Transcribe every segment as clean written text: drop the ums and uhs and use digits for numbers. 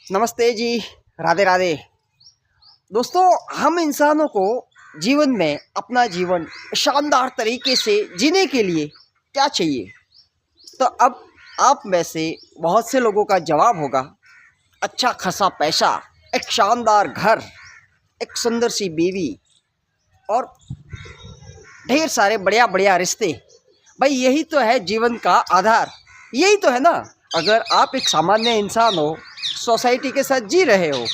नमस्ते जी। राधे राधे। दोस्तों, हम इंसानों को जीवन में अपना जीवन शानदार तरीके से जीने के लिए क्या चाहिए? तो अब आप में से बहुत से लोगों का जवाब होगा अच्छा खासा पैसा, एक शानदार घर, एक सुंदर सी बीवी और ढेर सारे बढ़िया बढ़िया रिश्ते। भाई यही तो है जीवन का आधार, यही तो है ना। अगर आप एक सामान्य इंसान हो, सोसाइटी के साथ जी रहे हो,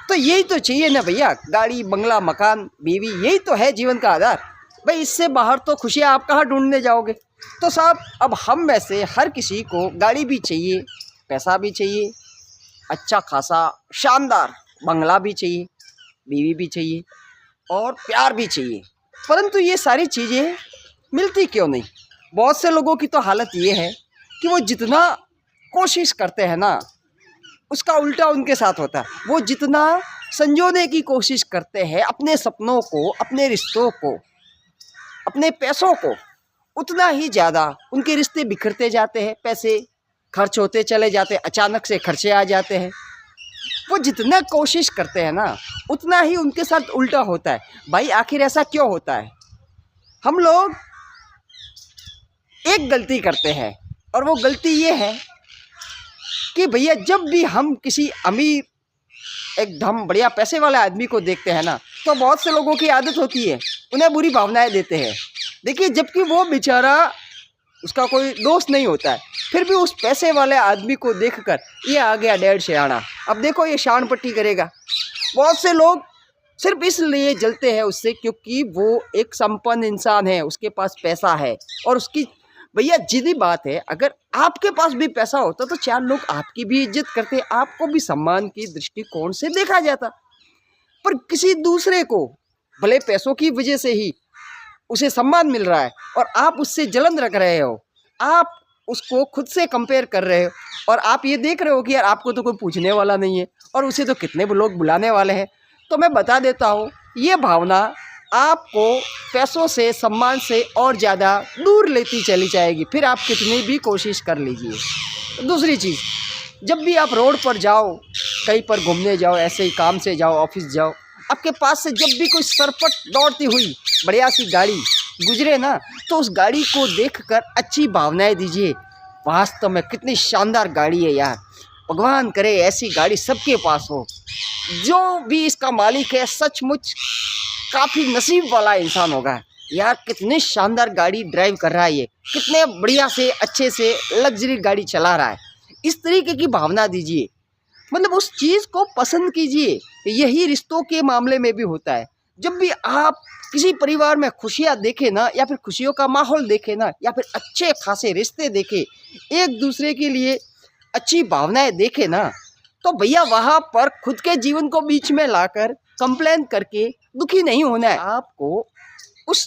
तो यही तो चाहिए ना भैया। गाड़ी, बंगला, मकान, बीवी, यही तो है जीवन का आधार। भाई इससे बाहर तो खुशियाँ आप कहाँ ढूंढने जाओगे? तो साहब, अब हम में से हर किसी को गाड़ी भी चाहिए, पैसा भी चाहिए, अच्छा खासा शानदार बंगला भी चाहिए, बीवी भी चाहिए और प्यार भी चाहिए। परंतु ये सारी चीज़ें मिलती क्यों नहीं? बहुत से लोगों की तो हालत ये है कि वो जितना कोशिश करते हैं ना, उसका उल्टा उनके साथ होता है। वो जितना संजोने की कोशिश करते हैं अपने सपनों को, अपने रिश्तों को, अपने पैसों को, उतना ही ज़्यादा उनके रिश्ते बिखरते जाते हैं, पैसे खर्च होते चले जाते हैं, अचानक से खर्चे आ जाते हैं। वो जितना कोशिश करते हैं ना, उतना ही उनके साथ उल्टा होता है। भाई आखिर ऐसा क्यों होता है? हम लोग एक गलती करते हैं और वो गलती ये है कि भैया जब भी हम किसी अमीर, एकदम बढ़िया पैसे वाले आदमी को देखते हैं ना, तो बहुत से लोगों की आदत होती है उन्हें बुरी भावनाएं देते हैं। देखिए, जबकि वो बेचारा, उसका कोई दोस्त नहीं होता है, फिर भी उस पैसे वाले आदमी को देखकर ये आ गया डेढ़ शयाना, अब देखो ये शान पट्टी करेगा। बहुत से लोग सिर्फ इसलिए जलते हैं उससे क्योंकि वो एक संपन्न इंसान है, उसके पास पैसा है और उसकी, भैया जिद्दी बात है, अगर आपके पास भी पैसा होता तो चार लोग आपकी भी इज्जत करते, आपको भी सम्मान की दृष्टिकोण से देखा जाता। पर किसी दूसरे को भले पैसों की वजह से ही उसे सम्मान मिल रहा है और आप उससे जलन रख रहे हो, आप उसको खुद से कंपेयर कर रहे हो और आप ये देख रहे हो कि यार आपको तो कोई पूछने वाला नहीं है और उसे तो कितने लोग बुलाने वाले हैं। तो मैं बता देता हूँ, ये भावना आपको पैसों से, सम्मान से और ज़्यादा दूर लेती चली जाएगी, फिर आप कितनी भी कोशिश कर लीजिए। दूसरी चीज़, जब भी आप रोड पर जाओ, कहीं पर घूमने जाओ, ऐसे ही काम से जाओ, ऑफिस जाओ, आपके पास से जब भी कोई सरपट दौड़ती हुई बढ़िया सी गाड़ी गुजरे ना, तो उस गाड़ी को देखकर अच्छी भावनाएं दीजिए। वास्तव में कितनी शानदार गाड़ी है यार, भगवान करे ऐसी गाड़ी सबके पास हो। जो भी इसका मालिक है सचमुच काफ़ी नसीब वाला इंसान होगा यार। कितनी शानदार गाड़ी ड्राइव कर रहा है ये, कितने बढ़िया से अच्छे से लग्जरी गाड़ी चला रहा है। इस तरीके की भावना दीजिए, मतलब उस चीज़ को पसंद कीजिए। यही रिश्तों के मामले में भी होता है। जब भी आप किसी परिवार में खुशियाँ देखें ना, या फिर खुशियों का माहौल देखें ना, या फिर अच्छे खासे रिश्ते देखें, एक दूसरे के लिए अच्छी भावनाएं देखें ना, तो भैया वहाँ पर खुद के जीवन को बीच में लाकर कंप्लेन करके दुखी नहीं होना है। आपको उस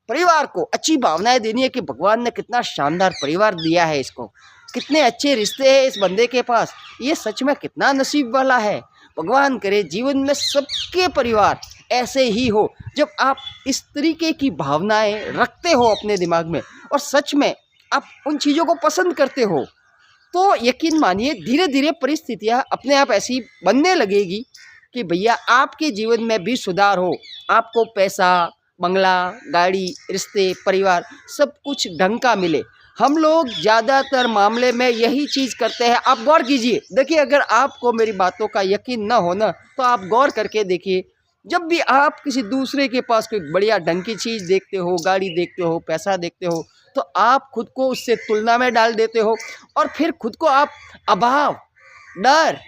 परिवार को अच्छी भावनाएं देनी है कि भगवान ने कितना शानदार परिवार दिया है इसको, कितने अच्छे रिश्ते हैं इस बंदे के पास, ये सच में कितना नसीब वाला है। भगवान करे जीवन में सबके परिवार ऐसे ही हो। जब आप इस तरीके की भावनाएं रखते हो अपने दिमाग में और सच में आप उन चीज़ों को पसंद करते हो, तो यकीन मानिए धीरे धीरे परिस्थितियां अपने आप ऐसी बनने लगेगी कि भैया आपके जीवन में भी सुधार हो। आपको पैसा, बंगला, गाड़ी, रिश्ते, परिवार सब कुछ ढंग का मिले। हम लोग ज़्यादातर मामले में यही चीज़ करते हैं। आप गौर कीजिए, देखिए, अगर आपको मेरी बातों का यकीन ना हो ना, तो आप गौर करके देखिए, जब भी आप किसी दूसरे के पास कोई बढ़िया ढंग की चीज़ देखते हो, गाड़ी देखते हो, पैसा देखते हो, तो आप खुद को उससे तुलना में डाल देते हो और फिर खुद को आप अभाव, डर,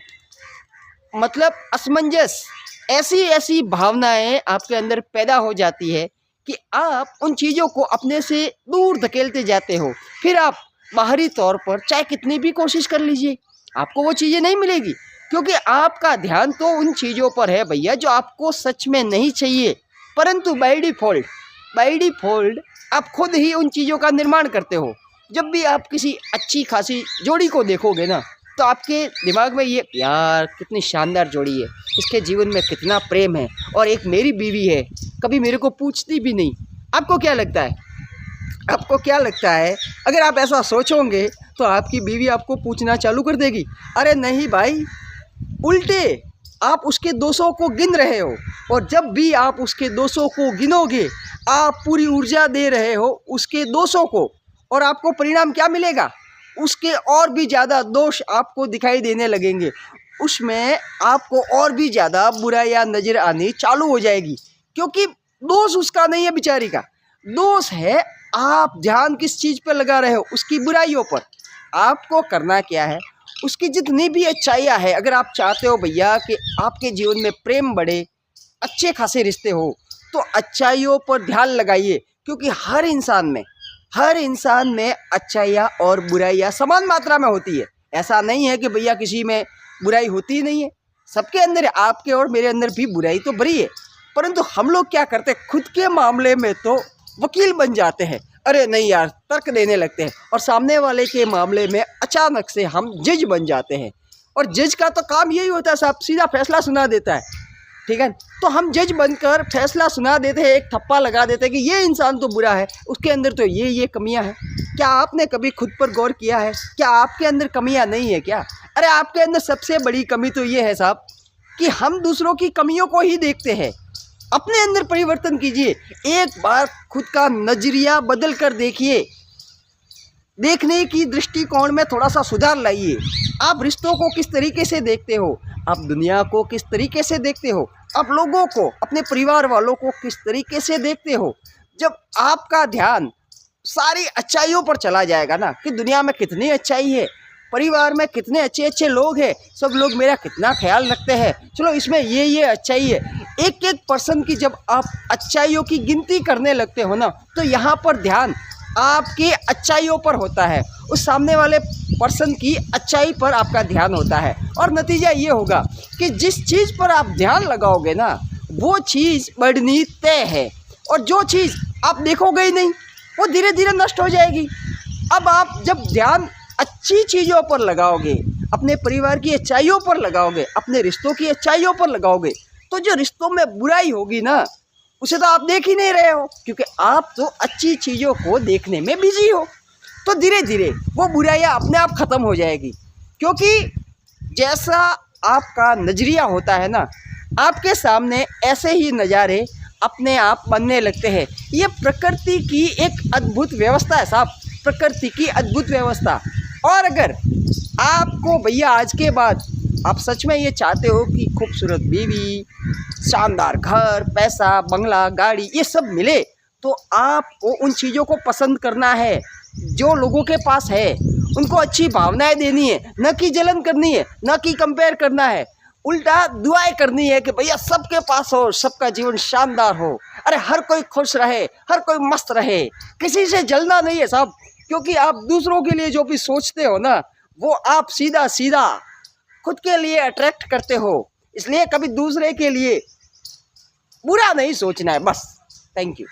मतलब असमंजस, ऐसी ऐसी भावनाएं आपके अंदर पैदा हो जाती है कि आप उन चीज़ों को अपने से दूर धकेलते जाते हो। फिर आप बाहरी तौर पर चाहे कितनी भी कोशिश कर लीजिए, आपको वो चीज़ें नहीं मिलेगी, क्योंकि आपका ध्यान तो उन चीज़ों पर है भैया जो आपको सच में नहीं चाहिए। परंतु बाय डिफ़ॉल्ट आप खुद ही उन चीज़ों का निर्माण करते हो। जब भी आप किसी अच्छी खासी जोड़ी को देखोगे ना, तो आपके दिमाग में ये, यार कितनी शानदार जोड़ी है, इसके जीवन में कितना प्रेम है और एक मेरी बीवी है, कभी मेरे को पूछती भी नहीं। आपको क्या लगता है? आपको क्या लगता है अगर आप ऐसा सोचोगे तो आपकी बीवी आपको पूछना चालू कर देगी? अरे नहीं भाई, उल्टे आप उसके दोषों को गिन रहे हो, और जब भी आप उसके दोषों को गिनोगे आप पूरी ऊर्जा दे रहे हो उसके दोषों को, और आपको परिणाम क्या मिलेगा? उसके और भी ज़्यादा दोष आपको दिखाई देने लगेंगे, उसमें आपको और भी ज़्यादा बुराइयां नज़र आनी चालू हो जाएगी, क्योंकि दोष उसका नहीं है बेचारी का, दोष है आप ध्यान किस चीज़ पर लगा रहे हो, उसकी बुराइयों पर। आपको करना क्या है, उसकी जितनी भी अच्छाइयाँ है, अगर आप चाहते हो भैया कि आपके जीवन में प्रेम बढ़े, अच्छे खासे रिश्ते हो, तो अच्छाइयों पर ध्यान लगाइए, क्योंकि हर इंसान में अच्छाइयाँ और बुराइयाँ समान मात्रा में होती है। ऐसा नहीं है कि भैया किसी में बुराई होती ही नहीं है, सबके अंदर, आपके और मेरे अंदर भी बुराई तो भरी है, परंतु हम लोग क्या करते हैं, खुद के मामले में तो वकील बन जाते हैं, अरे नहीं यार, तर्क देने लगते हैं, और सामने वाले के मामले में अचानक से हम जज बन जाते हैं। और जज का तो काम यही होता है साहब, सीधा फैसला सुना देता है, ठीक है। तो हम जज बनकर फैसला सुना देते हैं, एक थप्पा लगा देते हैं कि ये इंसान तो बुरा है, उसके अंदर तो ये कमियां हैं। क्या आपने कभी खुद पर गौर किया है? क्या आपके अंदर कमियां नहीं है क्या? अरे आपके अंदर सबसे बड़ी कमी तो ये है साहब कि हम दूसरों की कमियों को ही देखते हैं। अपने अंदर परिवर्तन कीजिए, एक बार खुद का नजरिया बदल कर देखिए, देखने की दृष्टिकोण में थोड़ा सा सुधार लाइए। आप रिश्तों को किस तरीके से देखते हो, आप दुनिया को किस तरीके से देखते हो, आप लोगों को, अपने परिवार वालों को किस तरीके से देखते हो। जब आपका ध्यान सारी अच्छाइयों पर चला जाएगा ना, कि दुनिया में कितनी अच्छाई है, परिवार में कितने अच्छे अच्छे लोग हैं, सब लोग मेरा कितना ख्याल रखते हैं, चलो इसमें ये अच्छाई है, एक एक पर्सन की जब आप अच्छाइयों की गिनती करने लगते हो ना, तो यहाँ पर ध्यान आपकी अच्छाइयों पर होता है, उस सामने वाले पर्सन की अच्छाई पर आपका ध्यान होता है, और नतीजा ये होगा कि जिस चीज़ पर आप ध्यान लगाओगे ना, वो चीज़ बढ़नी तय है, और जो चीज़ आप देखोगे ही नहीं वो धीरे धीरे नष्ट हो जाएगी। अब आप जब ध्यान अच्छी चीज़ों पर लगाओगे, अपने परिवार की अच्छाइयों पर लगाओगे, अपने रिश्तों की अच्छाइयों पर लगाओगे, तो जो रिश्तों में बुराई होगी ना, उसे तो आप देख ही नहीं रहे हो, क्योंकि आप तो अच्छी चीज़ों को देखने में बिजी हो। तो धीरे धीरे वो बुराइयां अपने आप ख़त्म हो जाएगी, क्योंकि जैसा आपका नज़रिया होता है ना, आपके सामने ऐसे ही नज़ारे अपने आप बनने लगते हैं। ये प्रकृति की एक अद्भुत व्यवस्था है साहब, प्रकृति की अद्भुत व्यवस्था। और अगर आपको भैया आज के बाद आप सच में ये चाहते हो कि खूबसूरत बीवी, शानदार घर, पैसा, बंगला, गाड़ी, ये सब मिले, तो आपको उन चीज़ों को पसंद करना है जो लोगों के पास है, उनको अच्छी भावनाएं देनी है, न कि जलन करनी है, न कि कंपेयर करना है, उल्टा दुआएं करनी है कि भैया सबके पास हो, सबका जीवन शानदार हो, अरे हर कोई खुश रहे, हर कोई मस्त रहे, किसी से जलना नहीं है साहब, क्योंकि आप दूसरों के लिए जो भी सोचते हो ना, वो आप सीधा सीधा खुद के लिए अट्रैक्ट करते हो। इसलिए कभी दूसरे के लिए बुरा नहीं सोचना है बस। Thank you.